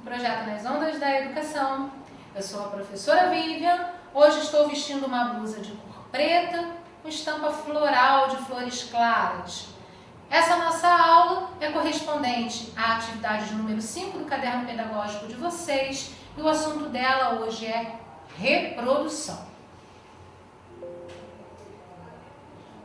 Projeto Nas Ondas da Educação. Eu sou a professora Vivian. Hoje estou vestindo uma blusa de cor preta com estampa floral de flores claras. Essa nossa aula é correspondente à atividade número 5 do caderno pedagógico de vocês e o assunto dela hoje é reprodução.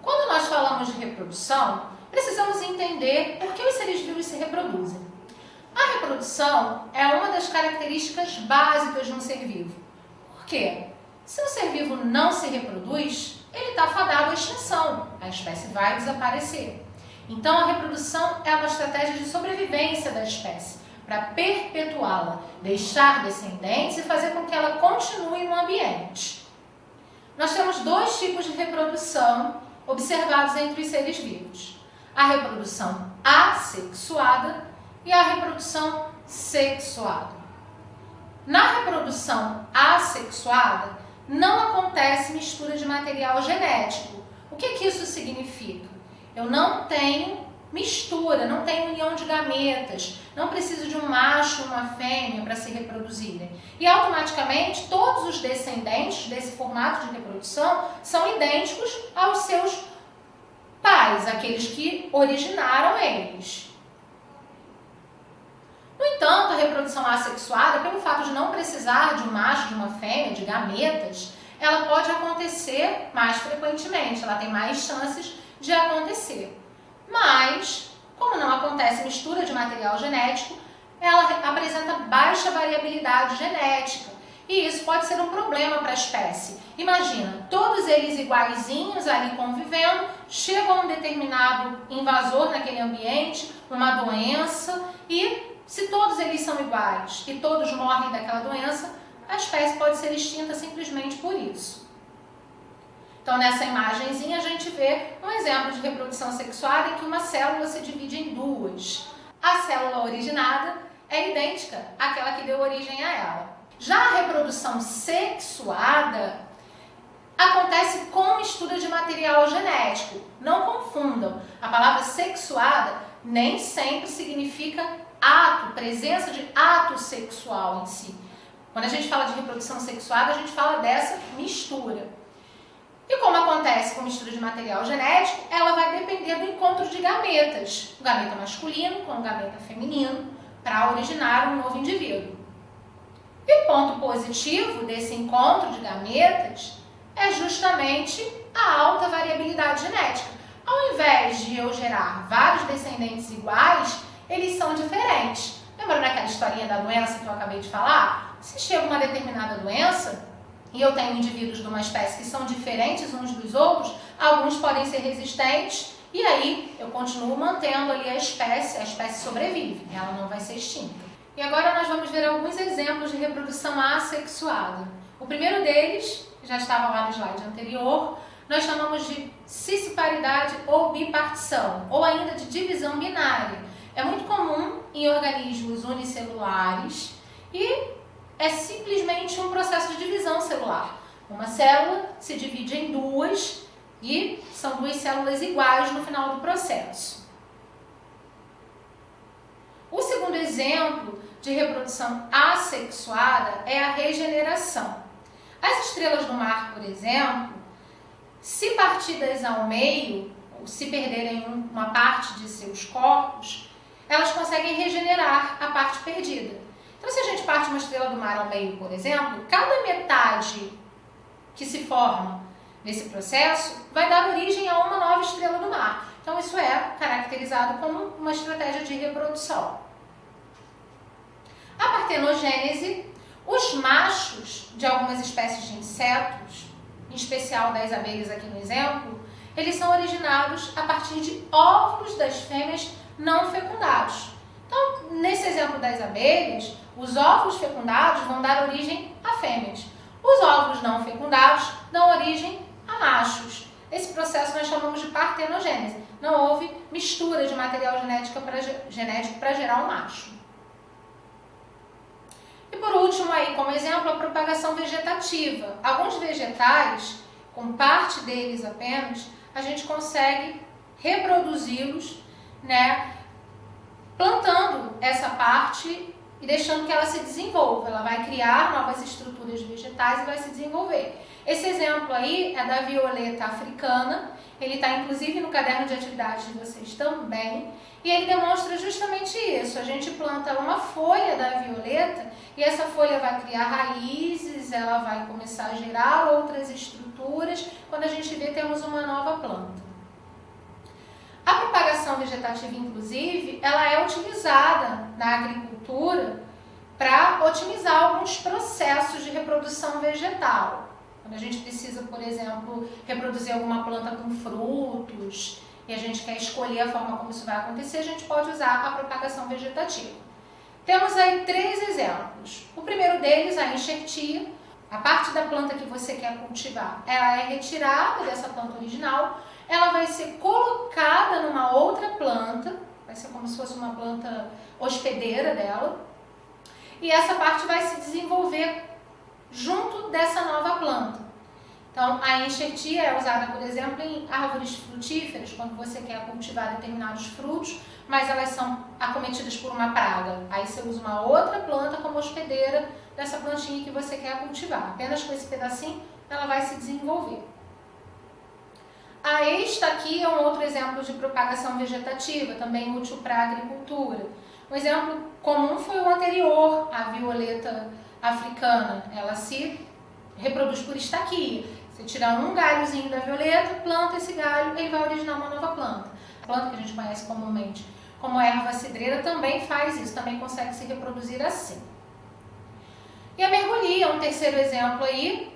Quando nós falamos de reprodução, precisamos entender por que os seres vivos se reproduzem. A reprodução é uma das características básicas de um ser vivo. Por quê? Se um ser vivo não se reproduz, ele está fadado à extinção, a espécie vai desaparecer. Então a reprodução é uma estratégia de sobrevivência da espécie, para perpetuá-la, deixar descendentes e fazer com que ela continue no ambiente. Nós temos dois tipos de reprodução observados entre os seres vivos. A reprodução assexuada e a reprodução sexuada. Na reprodução assexuada, não acontece mistura de material genético. O que isso significa? Eu não tenho mistura, não tenho união de gametas, não preciso de um macho e uma fêmea para se reproduzirem. E automaticamente todos os descendentes desse formato de reprodução são idênticos aos seus pais, aqueles que originaram eles. No entanto, a reprodução assexuada, pelo fato de não precisar de um macho, de uma fêmea, de gametas, ela pode acontecer mais frequentemente, ela tem mais chances de acontecer. Mas, como não acontece mistura de material genético, ela apresenta baixa variabilidade genética. E isso pode ser um problema para a espécie. Imagina, todos eles iguaizinhos ali convivendo, chega um determinado invasor naquele ambiente, uma doença, e se todos eles são iguais e todos morrem daquela doença, a espécie pode ser extinta simplesmente por isso. Então, nessa imagenzinha, a gente vê um exemplo de reprodução sexuada em que uma célula se divide em duas. A célula originada é idêntica àquela que deu origem a ela. Já a reprodução sexuada acontece com mistura de material genético. Não confundam. A palavra sexuada nem sempre significa ato, presença de ato sexual em si. Quando a gente fala de reprodução sexuada, a gente fala dessa mistura. E como acontece com mistura de material genético, ela vai depender do encontro de gametas, o gameta masculino com o gameta feminino, para originar um novo indivíduo. E o ponto positivo desse encontro de gametas é justamente a alta variabilidade genética. Ao invés de eu gerar vários descendentes iguais, eles são diferentes. Lembra daquela historinha da doença que eu acabei de falar? Se chega uma determinada doença e eu tenho indivíduos de uma espécie que são diferentes uns dos outros, alguns podem ser resistentes e aí eu continuo mantendo ali a espécie sobrevive, ela não vai ser extinta. E agora nós vamos ver alguns exemplos de reprodução assexuada. O primeiro deles, que já estava lá no slide anterior, nós chamamos de cisparidade ou bipartição, ou ainda de divisão binária. É muito comum em organismos unicelulares e é simplesmente um processo de divisão celular. Uma célula se divide em duas e são duas células iguais no final do processo. O segundo exemplo de reprodução assexuada é a regeneração. As estrelas do mar, por exemplo, se partidas ao meio, ou se perderem uma parte de seus corpos, elas conseguem regenerar a parte perdida. Então, se a gente parte uma estrela do mar ao meio, por exemplo, cada metade que se forma nesse processo vai dar origem a uma nova estrela do mar. Então, isso é caracterizado como uma estratégia de reprodução. A partenogênese, os machos de algumas espécies de insetos, em especial das abelhas aqui no exemplo, eles são originados a partir de óvulos das fêmeas não fecundados. Então, nesse exemplo das abelhas, os óvulos fecundados vão dar origem a fêmeas. Os óvulos não fecundados dão origem a machos. Esse processo nós chamamos de partenogênese. Não houve mistura de material genético para gerar um macho. E por último, aí, como exemplo, a propagação vegetativa. Alguns vegetais, com parte deles apenas, a gente consegue reproduzi-los, plantando essa parte e deixando que ela se desenvolva. Ela vai criar novas estruturas vegetais e vai se desenvolver. Esse exemplo aí é da violeta africana, ele está inclusive no caderno de atividades de vocês também, e ele demonstra justamente isso. A gente planta uma folha da violeta e essa folha vai criar raízes, ela vai começar a gerar outras estruturas, quando a gente vê temos uma nova planta. A propagação vegetativa, inclusive, ela é utilizada na agricultura para otimizar alguns processos de reprodução vegetal. Quando a gente precisa, por exemplo, reproduzir alguma planta com frutos e a gente quer escolher a forma como isso vai acontecer, a gente pode usar a propagação vegetativa. Temos aí 3 exemplos. O primeiro deles, a enxertia. A parte da planta que você quer cultivar, ela é retirada dessa planta original, ela vai ser colocada numa outra planta, vai ser como se fosse uma planta hospedeira dela, e essa parte vai se desenvolver junto dessa nova planta. Então, a enxertia é usada, por exemplo, em árvores frutíferas, quando você quer cultivar determinados frutos, mas elas são acometidas por uma praga. Aí você usa uma outra planta como hospedeira dessa plantinha que você quer cultivar. Apenas com esse pedacinho, ela vai se desenvolver. Esta aqui é um outro exemplo de propagação vegetativa, também útil para a agricultura. Um exemplo comum foi o anterior, a violeta africana. Ela se reproduz por estaquia. Você tira um galhozinho da violeta, planta esse galho, ele vai originar uma nova planta. A planta que a gente conhece comumente como erva cidreira também faz isso, também consegue se reproduzir assim. E a mergulhia é um terceiro exemplo aí,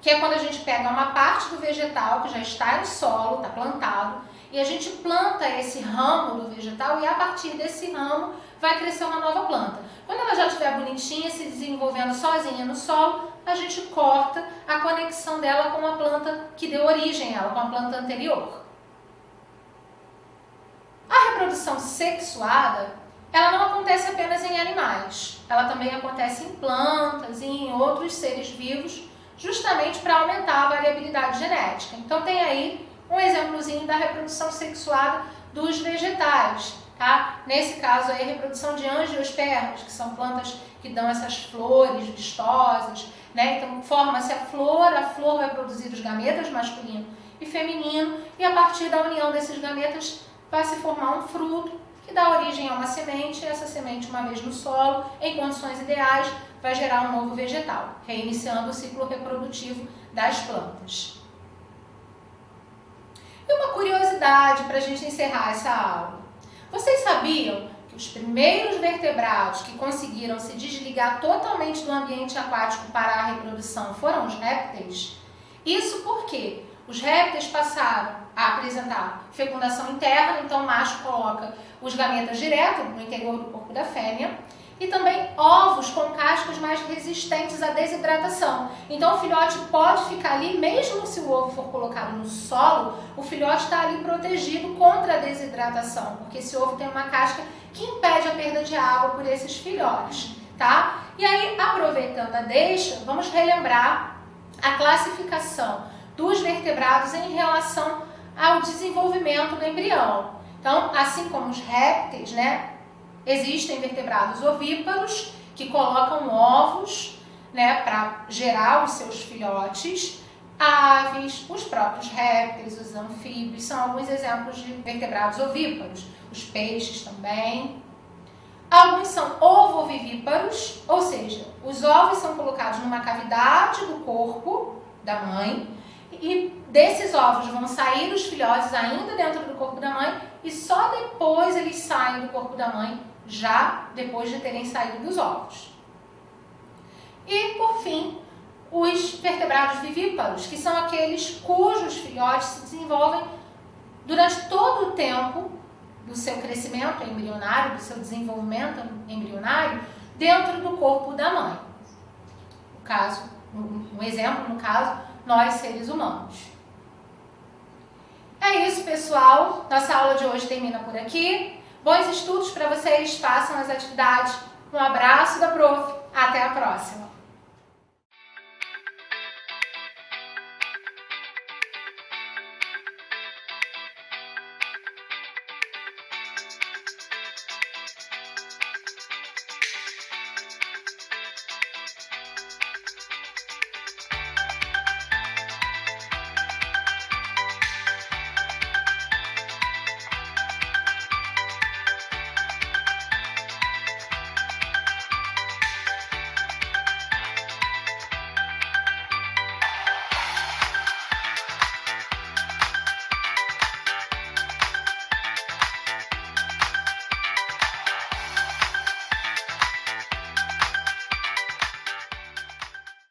que é quando a gente pega uma parte do vegetal que já está no solo, está plantado, e a gente planta esse ramo do vegetal e a partir desse ramo vai crescer uma nova planta. Quando ela já estiver bonitinha, se desenvolvendo sozinha no solo, a gente corta a conexão dela com a planta que deu origem a ela, com a planta anterior. A reprodução sexuada, ela não acontece apenas em animais, ela também acontece em plantas e em outros seres vivos, justamente para aumentar a variabilidade genética. Então tem aí um exemplozinho da reprodução sexuada dos vegetais, tá? Nesse caso aí a reprodução de angiospermas, que são plantas que dão essas flores vistosas, né? Então forma-se a flor vai produzir os gametas masculino e feminino, e a partir da união desses gametas vai se formar um fruto que dá origem a uma semente, e essa semente, uma vez no solo, em condições ideais, vai gerar um novo vegetal, reiniciando o ciclo reprodutivo das plantas. E uma curiosidade para a gente encerrar essa aula. Vocês sabiam que os primeiros vertebrados que conseguiram se desligar totalmente do ambiente aquático para a reprodução foram os répteis? Isso porque os répteis passaram a apresentar fecundação interna, então o macho coloca os gametas direto no interior do corpo da fêmea, e também ovos com cascas mais resistentes à desidratação. Então o filhote pode ficar ali, mesmo se o ovo for colocado no solo, o filhote está ali protegido contra a desidratação, porque esse ovo tem uma casca que impede a perda de água por esses filhotes, tá? E aí, aproveitando a deixa, vamos relembrar a classificação dos vertebrados em relação ao desenvolvimento do embrião. Então, assim como os répteis, né? Existem vertebrados ovíparos que colocam ovos, né, para gerar os seus filhotes. Aves, os próprios répteis, os anfíbios, são alguns exemplos de vertebrados ovíparos. Os peixes também. Alguns são ovovivíparos, ou seja, os ovos são colocados numa cavidade do corpo da mãe e desses ovos vão sair os filhotes ainda dentro do corpo da mãe e só depois eles saem do corpo da mãe, já depois de terem saído dos ovos. E, por fim, os vertebrados vivíparos, que são aqueles cujos filhotes se desenvolvem durante todo o tempo do seu crescimento embrionário, do seu desenvolvimento embrionário, dentro do corpo da mãe. Um exemplo, no caso, nós seres humanos. É isso, pessoal. Nossa aula de hoje termina por aqui. Bons estudos para vocês, façam as atividades. Um abraço da Prof. Até a próxima.